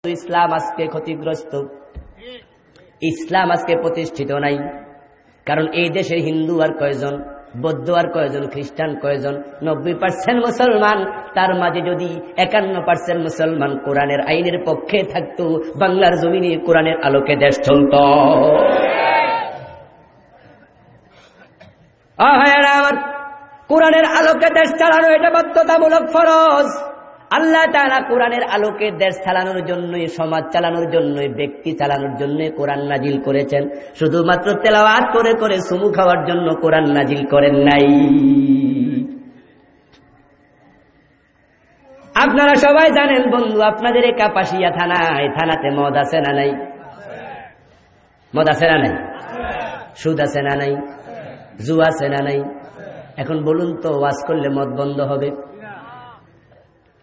ইসলাম আজকে ক্ষতিগ্রস্ত, ইসলাম আজকে প্রতিষ্ঠিত নাই। কারণ এই দেশের হিন্দু আর কয়জন, বৌদ্ধ আর কয়জন, খ্রিস্টান কয়জন? 90% মুসলমান। তার মাঝে যদি 51% মুসলমান কোরআনের আইনের পক্ষে থাকতো, বাংলার জমিনে কোরআনের আলোকে দেশ চলত। আমার কোরআনের আলোকে দেশ চালানো এটা বাধ্যতামূলক ফরজ। আল্লাহ তাআলা কোরআনের আলোকে দেশ চালানোর জন্য, সমাজ চালানোর জন্য, ব্যক্তি চালানোর জন্য কোরআন নাজিল করেছেন। শুধুমাত্র তেলাওয়াত করে করে সুমু খাওয়ার জন্য কোরআন নাজিল করেন নাই। আপনারা সবাই জানেন বন্ধু, আপনাদের এই কাপাসিয়া থানা, এই থানাতে মদ আছে না নাই? মদ আছে না নাই? সুদ আছে না নাই? জুয়া আছে না নাই? এখন বলুন তো, ওয়াজ করলে মদ বন্ধ হবে?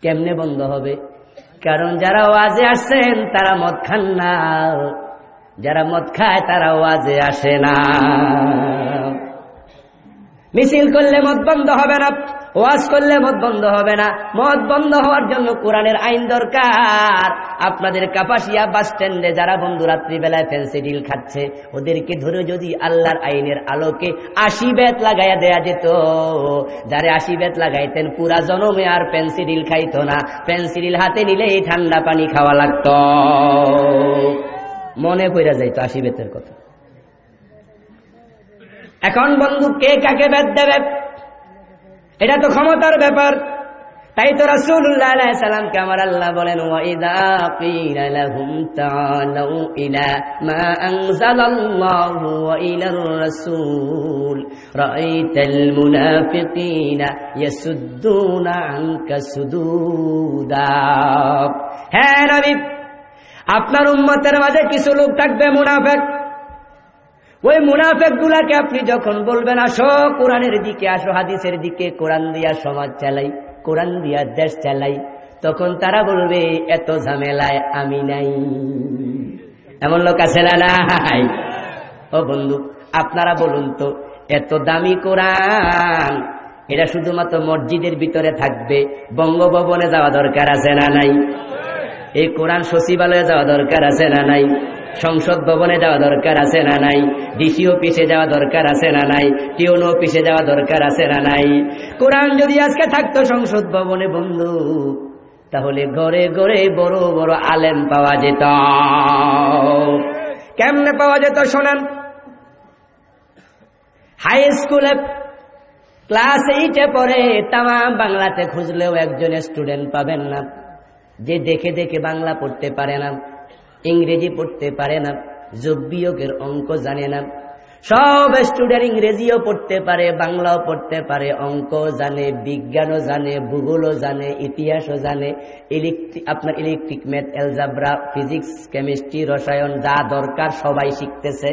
কেমনে বন্ধ হবে? কারণ যারা ওয়াজে আসেন তারা মদ খান না, যারা মদ খায় তারা ওয়াজে আসে না। মিছিল করলে মদ বন্ধ হবে না, ওয়াজ করলে মদ বন্ধ হবে না। মদ বন্ধ হওয়ার জন্য কোরআনের আইন দরকার। আপনাদের কাপাসিয়া বাস স্ট্যান্ডে যারা বন্ধু রাত্রিবেলায় ফেন্সিডিল খাচ্ছে, ওদেরকে ধরে যদি আল্লাহর আইনের আলোকে 80 বেত লাগাইয়া দেয়া যেত, যারে 80 বেত লাগাইতেন পুরা জনমে আর পেন্সিডিল খাইতো না। পেন্সিডিল হাতে নিলেই ঠান্ডা পানি খাওয়া লাগত, মনে পড়ে যাইতো 80 বেতের কথা। এখন বন্ধু কে কাকে বেত দেবে, এটা তো ক্ষমতার ব্যাপার। তাই তো রাসূলুল্লাহ আলাইহিস সালামকে আমার আল্লাহ বলেন, ওয়া ইযা ক্বিলা লাহুম তাআলু ইলা মা আনজালাল্লাহু ওয়া ইলার রাসূল রাআইতাল মুনাফিকিনা ইয়াসুদ্দুনা আনকা সুদুদা। হ্যাঁ নবী, আপনার উম্মতের মাঝে কিছু লোক থাকবে মুনাফিক। ওই মুনাফিক গুলাকে আপনি যখন বলবেন আসো কোরআনের দিকে, আসো হাদিসের দিকে, কোরআন দিয়া সমাজ চালাই, কোরআন দিয়া দেশ চালাই, তখন তারা বলবে এত ঝামেলায় আমি নাই। এমন লোক আছে না নাই? ও বন্ধু, আপনারা বলুন তো, এত দামি কোরআন এটা শুধুমাত্র মসজিদের ভিতরে থাকবে, বঙ্গভবনে যাওয়া দরকার আছে না নাই? এই কোরআন সচিবালয়ে যাওয়া দরকার আছে না নাই? সংসদ ভবনে যাওয়া দরকার আছে না নাই? ডিসি অফিসে যাওয়া দরকার আছে না নাই? টিউন অফিসে যাওয়া দরকার আছে না নাই? কোরআন যদি আজকে থাকতো সংসদ ভবনে বন্ধু, তাহলে ঘরে ঘরে বড় বড় আলেম পাওয়া যেত। কেমনে পাওয়া যেত শোনেন। হাই স্কুলে ক্লাস 8-এ পড়ে, তামাম বাংলাতে খুঁজলেও একজন স্টুডেন্ট পাবেন না যে দেখে দেখে বাংলা পড়তে পারে না, ইংরেজি পড়তে পারে না, যোগ বিয়োগের অঙ্ক জানে না। সব স্টুডেন্ট ইংরেজিও পড়তে পারে, বাংলাও পড়তে পারে, অঙ্ক জানে, বিজ্ঞানও জানে, ভূগোলও জানে, ইতিহাসও জানে, আপনার electric, math, algebra, physics, chemistry, রসায়ন, যা দরকার সবাই শিখতেছে।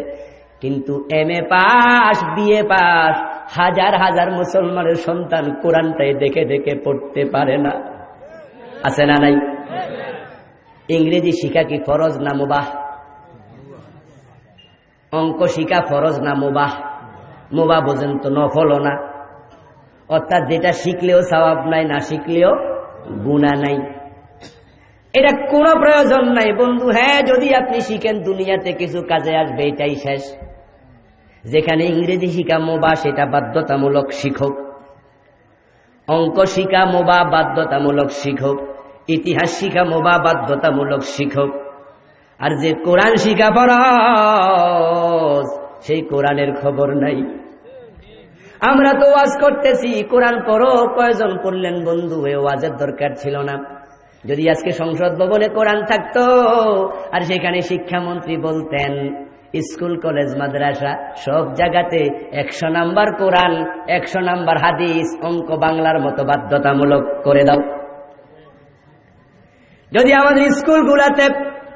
কিন্তু এমএ পাস, বিএ পাস হাজার হাজার মুসলমানের সন্তান কোরআনটাই দেখে দেখে পড়তে পারে না। আছে না নাই? ইংরেজি শিখা কি ফরজ না মুবাহ? অঙ্ক শিখা ফরজ না মুবাহ? মুবাহ বোঝেন তো, নফলও না। অর্থাৎ যেটা শিখলেও সওয়াব নাই, না শিখলেও গুনাহ নাই। এটা কোনো প্রয়োজন নাই বন্ধু। হ্যাঁ, যদি আপনি শিখেন দুনিয়াতে কিছু কাজে আসবে, এটাই শেষ। যেখানে ইংরেজি শিখা মুবাহ সেটা বাধ্যতামূলক শিখক, অঙ্ক শিখা মুবাহ বাধ্যতামূলক শিখক, ইতিহাস শিখা মুবাহ বাধ্যতামূলক শিখক। আর যে কোরআন শিখা ফরজ, সেই কোরআনের খবর নাই। আমরা তো ওয়াজ করতেছি, কোরআন পড়ো, কয়জন পড়লেন বন্ধু? এ ওয়াজের দরকার ছিল না। যদি আজকে সংসদ ভবনে কোরআন থাকতো আর সেখানে শিক্ষামন্ত্রী বলতেন স্কুল, কলেজ, মাদ্রাসা সব জায়গাতে 100 নাম্বার কোরআন, 100 নাম্বার হাদিস, অঙ্ক বাংলার মতো বাধ্যতামূলক করে দাও। যদি আমাদের স্কুলগুলাতে,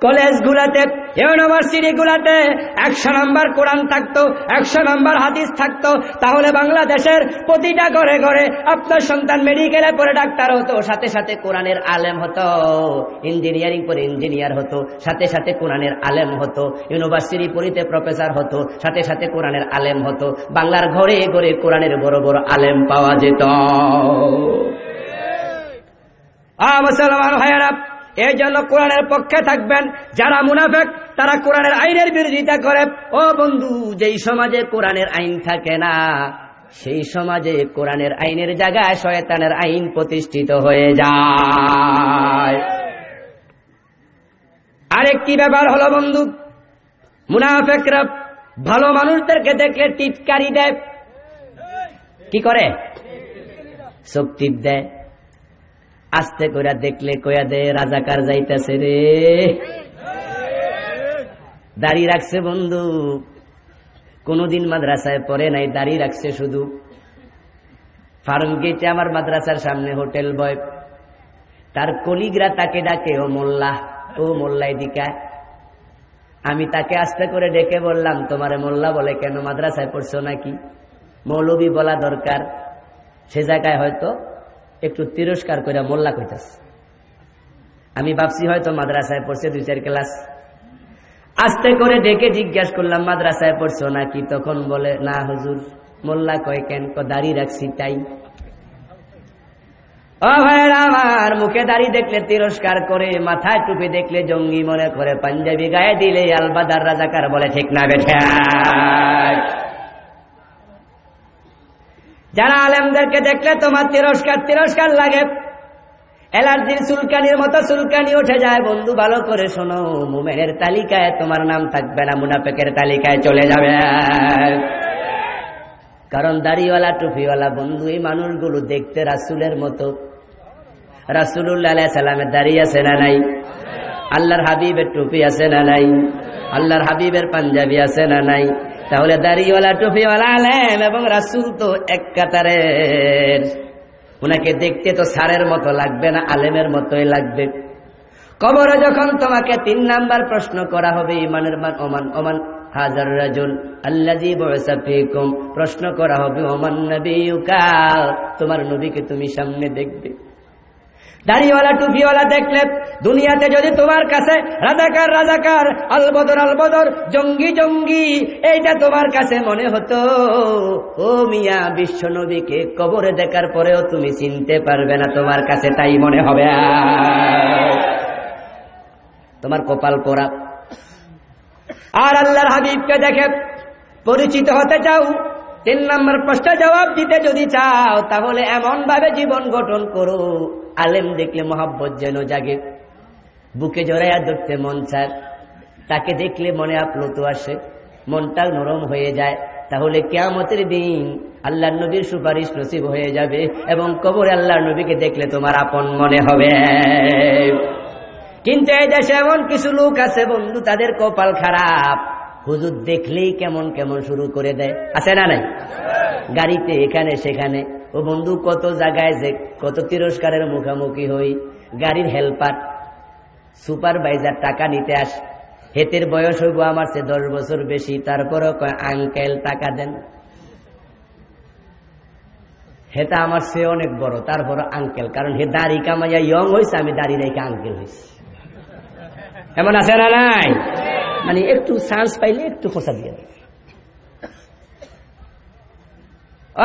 কলেজগুলাতে, ইউনিভার্সিটিগুলাতে 100 নাম্বার কোরআন থাকতো, 100 নাম্বার হাদিস থাকতো, তাহলে বাংলাদেশের প্রতিটা ঘরে ঘরে আপনার সন্তান মেডিকেলে পড়ে ডাক্তার হতো, সাথে সাথে কোরআনের আলেম হতো, ইঞ্জিনিয়ারিং পড়ে ইঞ্জিনিয়ার হতো, সাথে সাথে কোরআনের আলেম হতো, ইউনিভার্সিটি পড়িতে প্রফেসর হতো, সাথে সাথে কোরআনের আলেম হতো। বাংলার ঘরে ঘরে কোরআনের বড় বড় আলেম পাওয়া যেত। মুসলমান ভাইয়েরা, এই জন্য কোরআনের পক্ষে থাকবেন। যারা মুনাফিক তারা কোরআনের আইনের বিরোধিতা করে। ও বন্ধু, যেই সমাজে কোরআনের আইন থাকে না সেই সমাজে কোরআনের আইনের জায়গায় শয়তানের আইন প্রতিষ্ঠিত হয়ে যায়। আরেকটি ব্যাপার হলো বন্ধু, মুনাফিকরা ভালো মানুষদেরকে দেখলে টিটকারি দেয়। কি করে? চোখ টিপ দেয়। আস্তে করে দেখলে কয়া দে রাজাকার যাইতেছে রে। দাড়ি রাখছে বন্ধু, কোনদিন মাদ্রাসায় পড়ে নাই, দাড়ি রাখছে শুধু। ফার্ম গেটে আমার মাদ্রাসার সামনে হোটেল বয়, তার কলিগরা তাকে ডাকে ও মোল্লা, ও মোল্লা এদিকে। আমি তাকে আস্তে করে ডেকে বললাম, তোমারে মোল্লা বলে কেন? মাদ্রাসায় পড়ছো নাকি? মৌলবী বলা দরকার। সে জায়গায় হয়তো একটু তিরস্কার করে মোল্লা কইতাছে। আমি ভাবছি হয়তো মাদ্রাসায় পড়ছে 2-4 ক্লাস। আস্তে করে ডেকে জিজ্ঞাসা করলাম, মাদ্রাসায় পড়ছো নাকি? তখন বলে, না হুজুর। মোল্লা কয় কেন? দাড়ি রাখছি তাই। ও ভাইরা আমার, মুখে দাড়ি দেখলে তিরস্কার করে, মাথায় টুপি দেখলে জঙ্গি মনে করে, পাঞ্জাবি গায়ে দিলে আলবাদার রাজাকার বলে। ঠিক না বেঠা? যারা আলেমদেরকে দেখলে তোমার তিরস্কার লাগে, অ্যালার্জির চুলকানির মতো চুলকানি উঠে যায়। বন্ধু ভালো করে শোনো, মুমিনের তালিকায় তোমার নাম থাকবে না, মুনাফিকের তালিকায় চলে যাবে। কারণ দাড়িওয়ালা টুপিওয়ালা বন্ধু এই মানুষগুলো দেখতে রাসূলের মতো। রাসূলুল্লাহ আলাইহিস সালামের দাড়ি আছে না নাই? আল্লাহর হাবিবের টুপি আছে না নাই? আল্লাহর হাবিবের পাঞ্জাবি আছে না নাই? তাহলে দাড়িওয়ালা টুপিওয়ালা আলেম এবং রাসূল তো এক কাতারের। উনাকে দেখতে তো সারের মতো লাগবে না, আলেমের মতোই লাগবে। কবরে যখন তোমাকে 3 নাম্বার প্রশ্ন করা হবে, ইমানের মান ওমান হাজার রাজুল আল্লাযী বুইসা ফীকুম, প্রশ্ন করা হবে ওমান নবিয়ুকা, তোমার নবীকে তুমি সামনে দেখবে। দাড়িওয়ালা টুপিওয়ালা দেখলে দুনিয়াতে যদি তোমার কাছে রাজাকার আলবদর জঙ্গি এইটা তোমার কাছে মনে হতো, ও মিয়া, বিশ্ব নবীকে কবরে দেখার পরেও তুমি চিনতে পারবে না, তোমার কাছে তাই মনে হবে। তোমার কপাল পোড়া। আর আল্লাহর হাবিবকে দেখে পরিচিত হতে চাও, 3 নম্বর প্রশ্নের জবাব দিতে যদি চাও, তাহলে এমন ভাবে জীবন গঠন করো, আলেম দেখলে মহব্বত যেন জাগে, বুকে জড়াইয়া ধরতে মন চায়, তাকে দেখলে মনে আপ্লুত আসে, মনটা নরম হয়ে যায়। তাহলে কিয়ামতের দিন আল্লাহর নবীর সুপারিশ নসিব হয়ে যাবে এবং কবরে আল্লাহর নবীকে দেখলে তোমার আপন মনে হবে। কিন্তু এই দেশে এমন কিছু লোক আছে বন্ধু, তাদের কপাল খারাপ, হুজুর দেখলেই কেমন কেমন শুরু করে দেয়। আছে না নাই? গাড়িতে এখানে সেখানে। ও বন্ধু, কত জায়গায় যে কত তিরস্কারের মুখোমুখি হই। গাড়ির হেল্পার সুপারভাইজার টাকা নিতে আস, হেতের বয়স হইব আমার চেয়ে 10 বছর বেশি, তারপরও কয় আঙ্কেল টাকা দেন। হেতা আমার চেয়ে অনেক বড়, তারপর আঙ্কেল, কারণ হে দাড়ি কামাইয়া ইয়ং হয়েছে, আমি দাড়ি রেখে আঙ্কেল হয়েছি। এমন আছে না নাই? মানে একটু চান্স পাইলে একটু খোঁচা দিয়ে।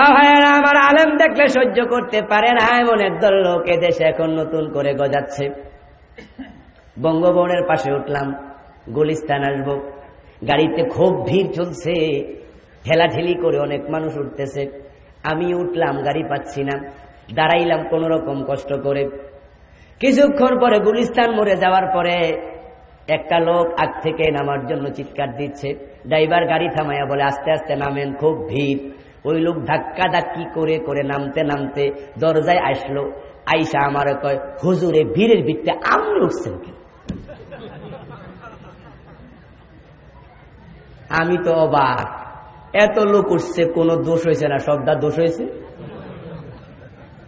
ও ভাইয়েরা আমার, আলেম দেখলে সহ্য করতে পারে না এমন একদল লোক এদেশে এখন নতুন করে গজাচ্ছে। বঙ্গভবনের পাশে উঠলাম, গুলিস্তান আসবো, গাড়িতে খুব ভিড় চলছে, ঠেলাঠেলি করে অনেক মানুষ উঠতেছে। আমি উঠলাম, গাড়ি পাচ্ছি না, দাঁড়াইলাম কোন রকম কষ্ট করে। কিছুক্ষণ পরে গুলিস্তান মোড়ে যাওয়ার পরে একটা লোক আগ থেকে নামার জন্য চিৎকার দিচ্ছে। ড্রাইভার গাড়ি থামাইয়া বলে, আস্তে আস্তে নামেন, খুব ভিড়। ওই লোক ধাক্কা ধাক্কি করে করে নামতে নামতে দরজায় আসলো। আইসা আমার কয়, হুজুরে ভিড়ের ভিড়তে আপনি উঠছেন কি? আমি তো অবাক, এত লোক উঠছে, কোনো দোষ হয়েছে না? সবটা দোষ হয়েছে।